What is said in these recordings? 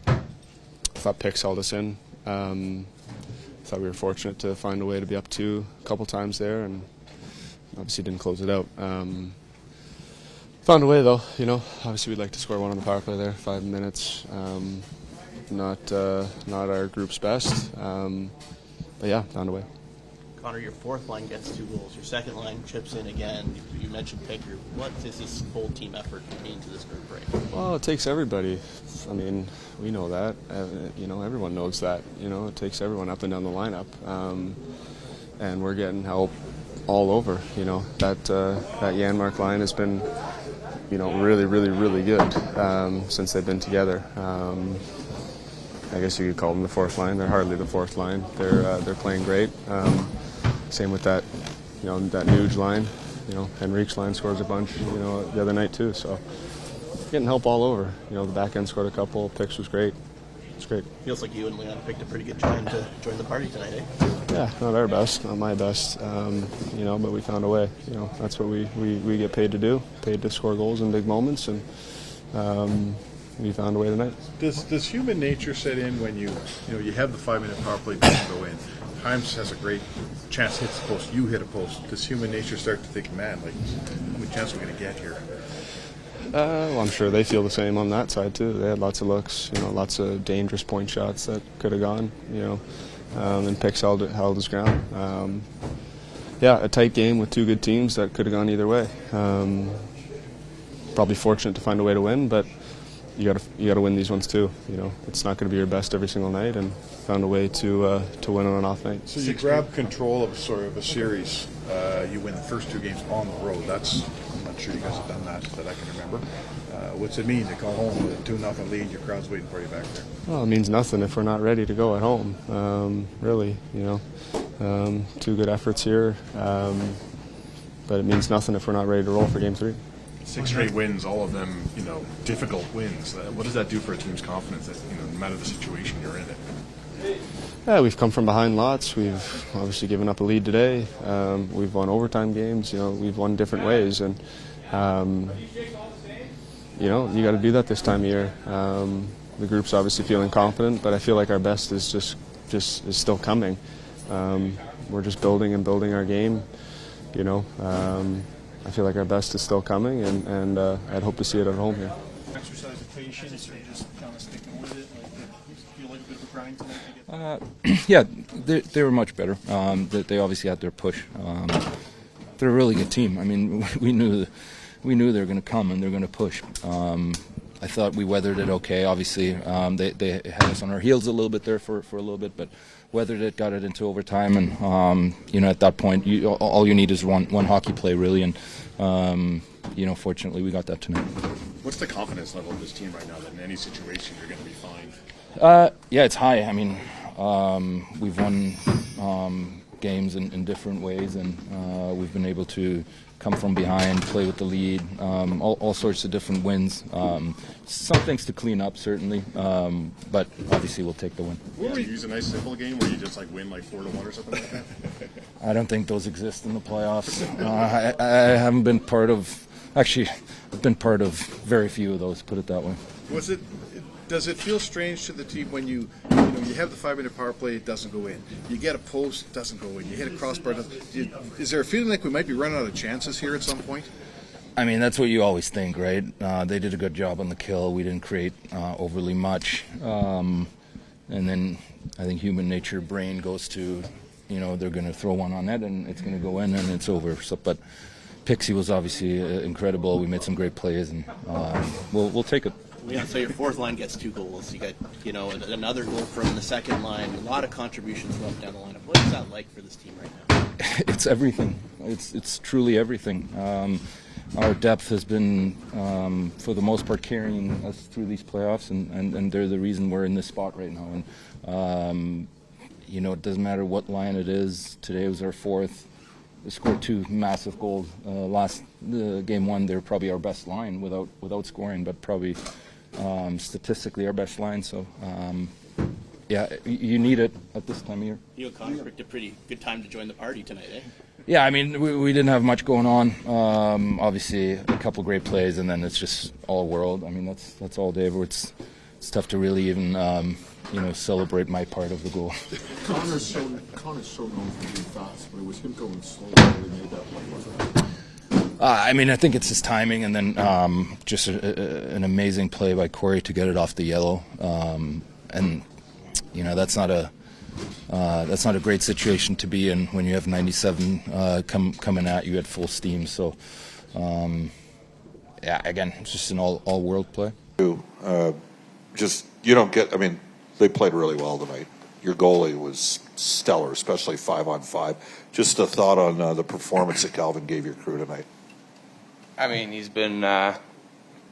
I thought picks held us in. I thought we were fortunate to find a way to be up 2 a couple times there, and obviously didn't close it out. Found a way though, obviously we'd like to score 1 on the power play there, 5 minutes. Not our group's best, but yeah, found a way. Connor, your fourth line gets 2 goals. Your second line chips in again. You mentioned Picker. What does this whole team effort mean to this group right now? Well, it takes everybody. I mean, we know that. Everyone knows that. It takes everyone up and down the lineup, and we're getting help all over. That Janmark line has been, really, really, really good since they've been together. I guess you could call them the fourth line. They're hardly the fourth line. They're playing great. Same with that, that Nuge line. Henrique's line scores a bunch, the other night too. So getting help all over. The back end scored a couple. Picks was great. It's great. Feels like you and Leon picked a pretty good time to join the party tonight, eh? Yeah, not our best, not my best. But we found a way. That's what we get paid to do. Paid to score goals in big moments, and we found a way tonight. Does human nature set in when you have the 5-minute power play doesn't go in? Himes has a great chance, hits the post, you hit a post. Does human nature start to think, man, how many chances are we going to get here? Well, I'm sure they feel the same on that side too. They had lots of looks, lots of dangerous point shots that could have gone, and Picks held his ground. A tight game with 2 good teams that could have gone either way. Probably fortunate to find a way to win, but you got to win these ones too. It's not going to be your best every single night, and found a way to win on an off night. So you grab control of a series. You win the first 2 games on the road. I'm not sure you guys have done that I can remember. What's it mean to go home with a 2-0 lead? Your crowd's waiting for you back there. Well, it means nothing if we're not ready to go at home. Really, 2 good efforts here, but it means nothing if we're not ready to roll for Game 3. 6 straight wins, all of them, difficult wins. What does that do for a team's confidence that, no matter the situation you're in it? Yeah, we've come from behind lots. We've obviously given up a lead today. We've won overtime games. We've won different ways, and you got to do that this time of year. The group's obviously feeling confident, but I feel like our best is just is still coming. We're just building and building our game. I feel like our best is still coming, and I'd hope to see it at home here. Exercise of patience, or just kind of sticking with it? Feel like a bit of a grind tonight? Yeah, they were much better. They obviously had their push. They're a really good team. I mean, we knew they were going to come and they're going to push. I thought we weathered it okay. Obviously, they had us on our heels a little bit there for a little bit, but weathered it, got it into overtime, and at that point, all you need is one hockey play really, and fortunately we got that tonight. What's the confidence level of this team right now that in any situation you're going to be fine? Yeah, it's high. I mean, we've won games in different ways, and we've been able to come from behind, play with the lead, all sorts of different wins. Some things to clean up, certainly, but obviously we'll take the win. Would you use a nice simple game where you just win 4-1 or something like that? I don't think those exist in the playoffs. I haven't been part of. Actually, I've been part of very few of those. Put it that way. Does it feel strange to the team when you have the 5-minute power play, it doesn't go in. You get a post, it doesn't go in. You hit a crossbar. Is there a feeling like we might be running out of chances here at some point? I mean, that's what you always think, right? They did a good job on the kill. We didn't create overly much. And then I think human nature brain goes to, they're going to throw one on net and it's going to go in and it's over. So, but Pixie was obviously incredible. We made some great plays, and we'll take it. Yeah, so your fourth line gets 2 goals. You got, another goal from the second line. A lot of contributions up down the lineup. What is that like for this team right now? It's everything. It's truly everything. Our depth has been, for the most part, carrying us through these playoffs, and they're the reason we're in this spot right now. And it doesn't matter what line it is. Today was our 4th. We scored 2 massive goals. Game 1, they're probably our best line without scoring, but probably statistically our best line. So, you need it at this time of year. You and Connor picked a pretty good time to join the party tonight, eh? Yeah, I mean, we didn't have much going on. Obviously, a couple great plays, and then it's just all world. I mean, that's all Dave. It's it's tough to really even celebrate my part of the goal. Connor's so known for being fast, but it was him going slow that really made that play, wasn't it? I think it's his timing, and then just an amazing play by Corey to get it off the yellow. And that's not a great situation to be in when you have 97 coming at you at full steam. So, again, it's just an all world play. They played really well tonight. Your goalie was stellar, especially 5-on-5. Just a thought on the performance that Calvin gave your crew tonight. He's been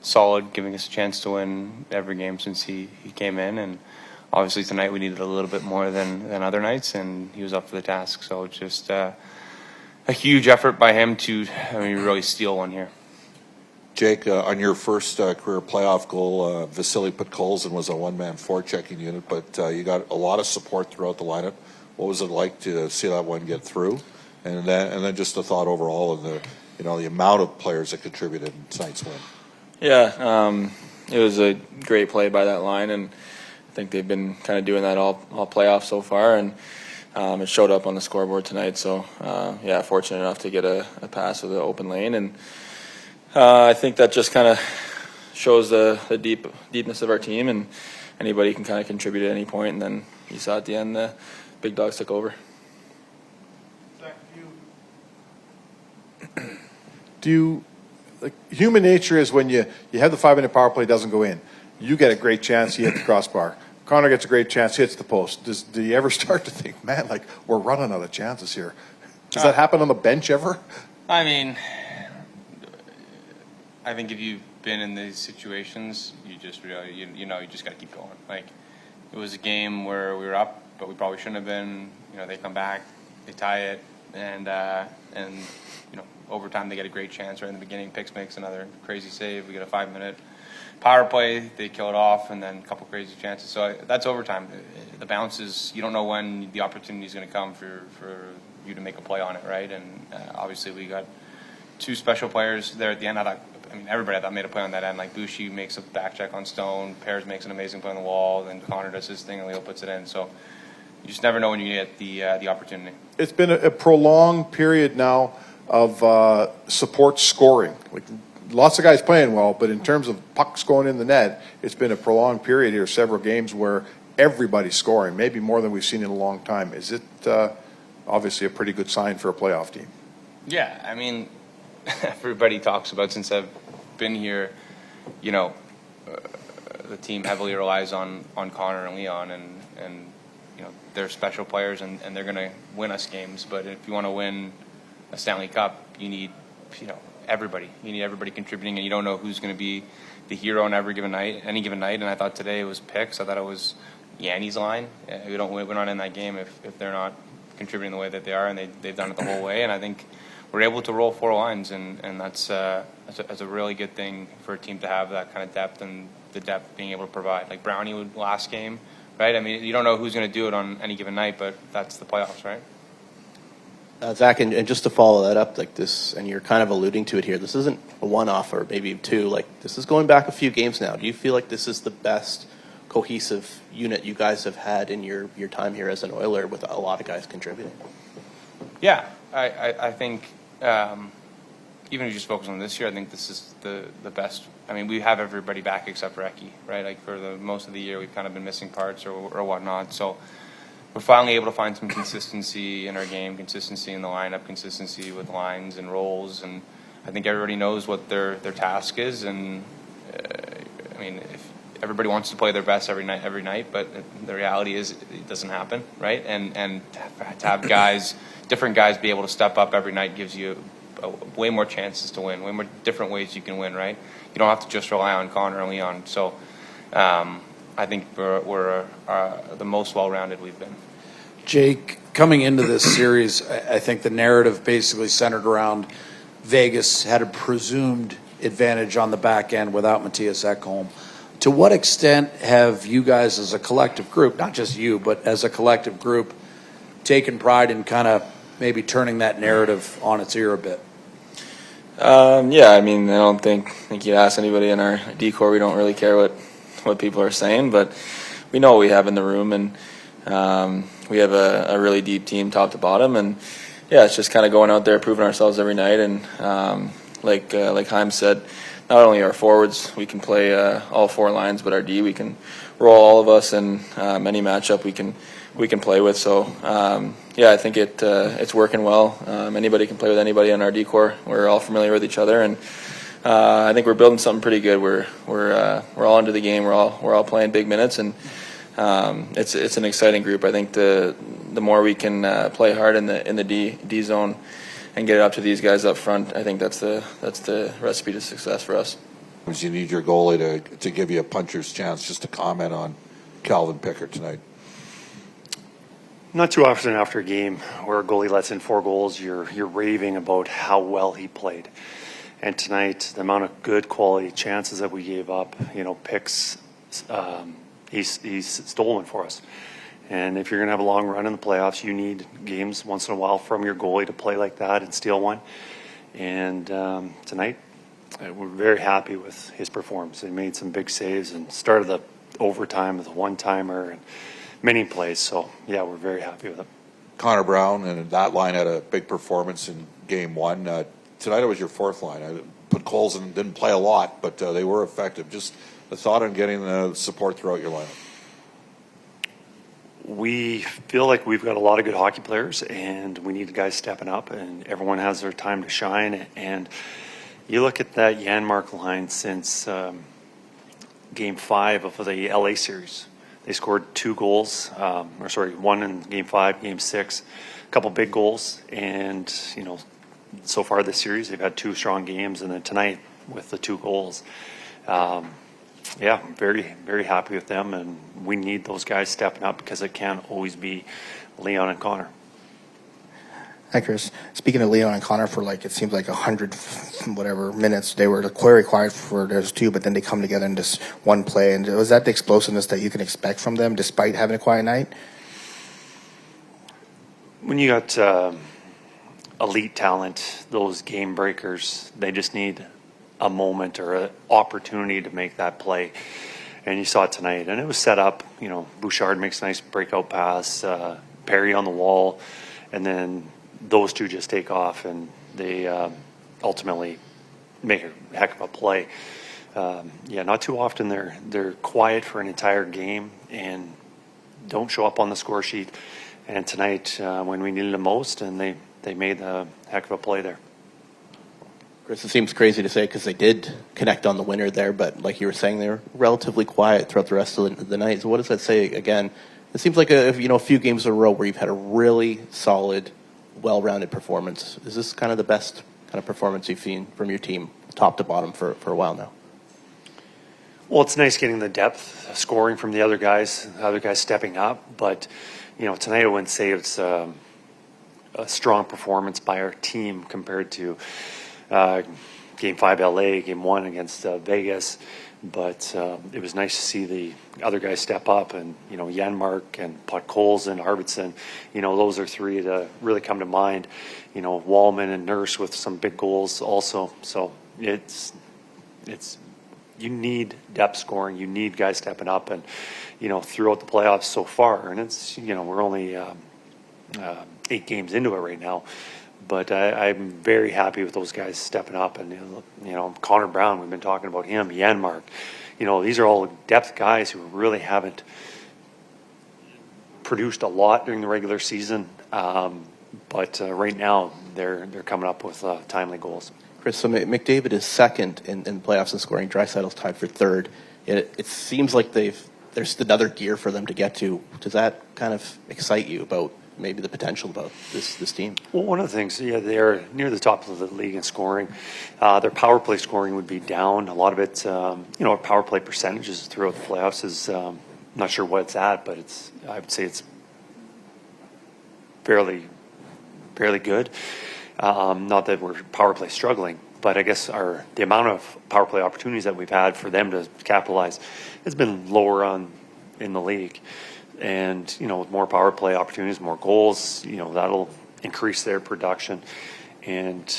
solid, giving us a chance to win every game since he came in, and obviously tonight we needed a little bit more than other nights, and he was up for the task. So it's just a huge effort by him to really steal one here. Jake, on your first career playoff goal, Vasily Podkolzin was a one-man forechecking unit, but you got a lot of support throughout the lineup. What was it like to see that one get through? And then just a thought overall of the amount of players that contributed in tonight's win. Yeah, it was a great play by that line, and I think they've been kind of doing that all playoffs so far, and it showed up on the scoreboard tonight. So, fortunate enough to get a pass with an open lane, and I think that just kind of shows the deepness of our team, and anybody can kind of contribute at any point. And then you saw at the end the big dogs took over. Human nature is when you have the 5-minute power play, doesn't go in, you get a great chance, you hit the crossbar. Connor gets a great chance, hits the post. Do you ever start to think, man, we're running out of chances here? Does that happen on the bench ever? I think if you've been in these situations, you just really, you just got to keep going. It was a game where we were up, but we probably shouldn't have been. They come back, they tie it, and overtime they get a great chance right in the beginning. Pix makes another crazy save. We get a 5-minute power play, they kill it off, and then a couple crazy chances. So that's overtime. The bounces, you don't know when the opportunity is going to come for you to make a play on it, right? And obviously we got two special players there at the end. Everybody I thought made a play on that end. Bushi makes a back check on Stone, Pears makes an amazing play on the wall, then Connor does his thing and Leo puts it in. So you just never know when you get the opportunity. It's been a prolonged period now of support scoring. Lots of guys playing well, but in terms of pucks going in the net, it's been a prolonged period here, several games where everybody's scoring, maybe more than we've seen in a long time. Is it obviously a pretty good sign for a playoff team? Yeah, everybody talks about, since I've been here, the team heavily relies on Connor and Leon, and they're special players, and they're going to win us games. But if you want to win a Stanley Cup, you need everybody. You need everybody contributing, and you don't know who's going to be the hero on any given night. And I thought today it was Pix. I thought it was Yanni's line. We're not in that game if they're not contributing the way that they are, and they've done it the whole way. And I think we're able to roll four lines, and that's a really good thing for a team to have that kind of depth, and the depth being able to provide. Like Brownie would last game, right? You don't know who's going to do it on any given night, but that's the playoffs, right? Zach, and just to follow that up, this, and you're kind of alluding to it here, this isn't a one-off or maybe two, this is going back a few games now. Do you feel like this is the best cohesive unit you guys have had in your time here as an Oiler, with a lot of guys contributing? Yeah, I think even if you just focus on this year, I think this is the best. We have everybody back except for Eki, right? For the most of the year, we've kind of been missing parts or whatnot. So we're finally able to find some consistency in our game, consistency in the lineup, consistency with lines and roles, and I think everybody knows what their task is. And if everybody wants to play their best every night, but the reality is it doesn't happen, right? And to have different guys be able to step up every night gives you way more chances to win, way more different ways you can win, right? You don't have to just rely on Connor and Leon. So I think we're the most well-rounded we've been. Jake, coming into this series, I think the narrative basically centered around Vegas had a presumed advantage on the back end without Matthias Ekholm. To what extent have you guys as a collective group, not just you, but as a collective group, taken pride in kind of maybe turning that narrative on its ear a bit? I don't think you'd ask anybody in our decor. We don't really care what what people are saying, but we know what we have in the room, and we have a really deep team, top to bottom, and yeah, it's just kind of going out there, proving ourselves every night, and like Heim said, not only our forwards, we can play all four lines, but our D, we can roll all of us, and any matchup we can play with. So yeah, I think it's working well. Anybody can play with anybody on our D core. We're all familiar with each other, and I think we're building something pretty good. We're all into the game. We're all playing big minutes, and it's an exciting group. I think the more we can play hard in the D zone and get it up to these guys up front, I think that's the recipe to success for us. You need your goalie to give you a puncher's chance. Just to comment on Calvin Pickard tonight. Not too often after a game where a goalie lets in 4 goals, you're raving about how well he played. And tonight, the amount of good quality chances that we gave up, picks, he's stolen for us. And if you're going to have a long run in the playoffs, you need games once in a while from your goalie to play like that and steal one. And tonight, we're very happy with his performance. He made some big saves and started the overtime with a one-timer and many plays. So, yeah, we're very happy with him. Connor Brown and that line had a big performance in Game 1. Tonight it was your fourth line. I put Coles in, didn't play a lot, but they were effective. Just a thought on getting the support throughout your lineup. We feel like we've got a lot of good hockey players, and we need guys stepping up, and everyone has their time to shine. And you look at that Janmark line since Game 5 of the LA series. They scored 2 goals, one in Game 5, Game 6, a couple big goals, and so far this series they've had 2 strong games, and then tonight with the 2 goals. Yeah, very, very happy with them, and we need those guys stepping up because it can't always be Leon and Connor. Hi, Chris. Speaking of Leon and Connor, for it seems like 100 whatever minutes, they were quite quiet for those 2, but then they come together in just one play. And was that the explosiveness that you can expect from them, despite having a quiet night? When you got elite talent, those game breakers, they just need a moment or an opportunity to make that play. And you saw it tonight, and it was set up. Bouchard makes a nice breakout pass, Perry on the wall, and then those 2 just take off, and they ultimately make a heck of a play. Not too often they're quiet for an entire game and don't show up on the score sheet. And tonight, when we needed them most, and they made a heck of a play there. Chris, it seems crazy to say because they did connect on the winner there, but like you were saying, they were relatively quiet throughout the rest of the night. So what does that say? Again, it seems like a few games in a row where you've had a really solid, well-rounded performance. Is this kind of the best kind of performance you've seen from your team, top to bottom, for a while now? Well, it's nice getting the depth, scoring from the other guys stepping up. But tonight I wouldn't say it's a strong performance by our team compared to Game 5 LA, Game 1 against Vegas. But it was nice to see the other guys step up, and Janmark and Potkols and Arvidsson. Those are 3 that really come to mind. Wallman and Nurse with some big goals also. So it's you need depth scoring. You need guys stepping up, and throughout the playoffs so far, and it's we're only 8 games into it right now. But I'm very happy with those guys stepping up. And, Connor Brown, we've been talking about him, Janmark. These are all depth guys who really haven't produced a lot during the regular season. But right now, they're coming up with timely goals. Chris, so McDavid is second in playoffs in scoring. Draisaitl's tied for third. It seems like there's another gear for them to get to. Does that kind of excite you about maybe the potential about this team? Well, one of the things, they're near the top of the league in scoring. Their power play scoring would be down. A lot of it, our power play percentages throughout the playoffs is, not sure what it's at, but I would say it's fairly good. Not that we're power play struggling, but I guess the amount of power play opportunities that we've had for them to capitalize has been lower in the league. And, with more power play opportunities, more goals, that'll increase their production. And,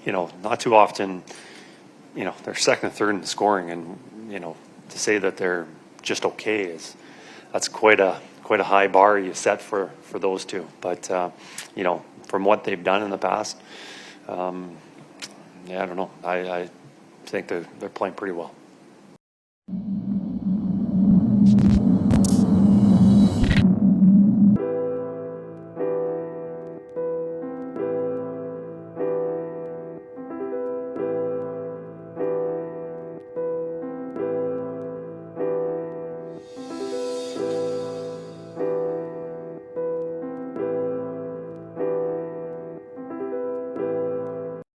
not too often, they're second and third in the scoring. And, to say that they're just okay that's quite a high bar you set for those two. But you know, from what they've done in the past, I don't know. I think they're playing pretty well.